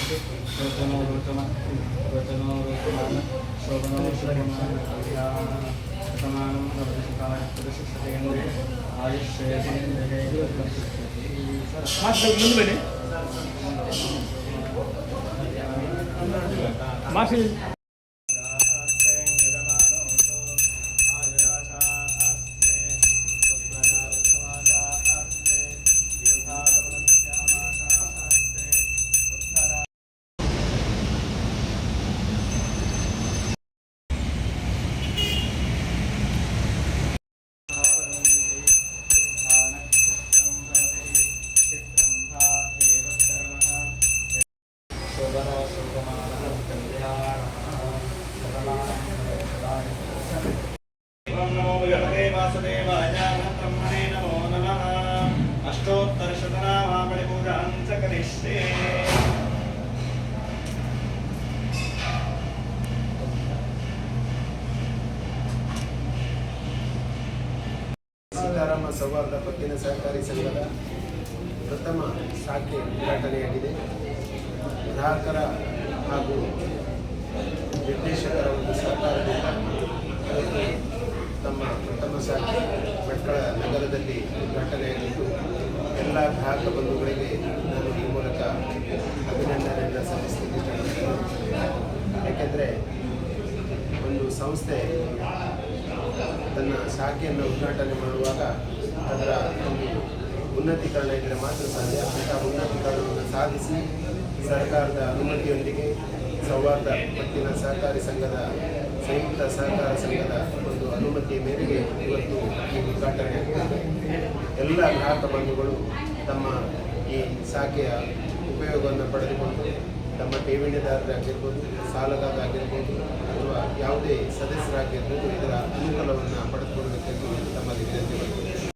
रोचनो रोचमान शोभनो शोभमान शतमानं भवति शतेन्द्रिय आयुष्येन्द्रिय ಮುಂದೆ ಬನ್ನಿ ಮಾಸಿ ಸೀತಾರಾಮ ಸೌಹಾರ್ದ ಪತ್ತಿನ ಸಹಕಾರಿ ಸಂಘದ ಪ್ರಥಮ ಶಾಖೆ ಉದ್ಘಾಟನೆಯಾಗಿದೆ. ಗ್ರಾಹಕರ ಹಾಗೂ ನಿರ್ದೇಶಕರ ಒಂದು ಸಹಕಾರದಿಂದ ತಮ್ಮ ಪ್ರಥಮ ಶಾಖೆ ಭಟ್ಕಳ ನಗರದಲ್ಲಿ ಉದ್ಘಾಟನೆಯಾಗಿದ್ದು ಎಲ್ಲ ಗ್ರಾಹಕ ಬಂಧುಗಳಿಗೆ ನಾನು ಈ ಮೂಲಕ ಅಭಿನಂದನೆಯನ್ನು ಸಲ್ಲಿಸಲಿಕ್ಕೆ ಯಾಕೆಂದರೆ ಒಂದು ಸಂಸ್ಥೆ ತನ್ನ ಶಾಖೆಯನ್ನು ಉದ್ಘಾಟನೆ ಮಾಡುವಾಗ ಅದರ ಒಂದು ಉನ್ನತೀಕರಣ ಇದ್ದರೆ ಮಾತ್ರ ಸಾಧ್ಯ. ಅಂತಹ ಉನ್ನತೀಕರಣವನ್ನು ಸಾಧಿಸಿ ಸರ್ಕಾರದ ಅನುಮತಿಯೊಂದಿಗೆ ಸೌಹಾರ್ದ ಪತ್ತಿನ ಸಹಕಾರಿ ಸಂಘದ ಸಂಯುಕ್ತ ಸಹಕಾರ ಸಂಘದ ಒಂದು ಅನುಮತಿಯ ಮೇರೆಗೆ ಇವತ್ತು ಈ ಉದ್ಘಾಟನೆಯಾಗಿದೆ. ಎಲ್ಲ ಗ್ರಾಹಕ ಬಂಧುಗಳು ತಮ್ಮ ಈ ಶಾಖೆಯ ಉಪಯೋಗವನ್ನು ಪಡೆದುಕೊಂಡು ತಮ್ಮ ಠೇವಣಿದಾರರಾಗಿರ್ಬೋದು, ಸಾಲಗಾರರಾಗಿರ್ಬೋದು ಅಥವಾ ಯಾವುದೇ ಸದಸ್ಯರಾಗಿರ್ಬೋದು ಇದರ ಅನುಕೂಲವನ್ನು ಪಡೆದುಕೊಳ್ಳಬೇಕೆಂದು ತಮ್ಮಲ್ಲಿ ವಿನಂತಿ ಮಾಡುತ್ತೇನೆ.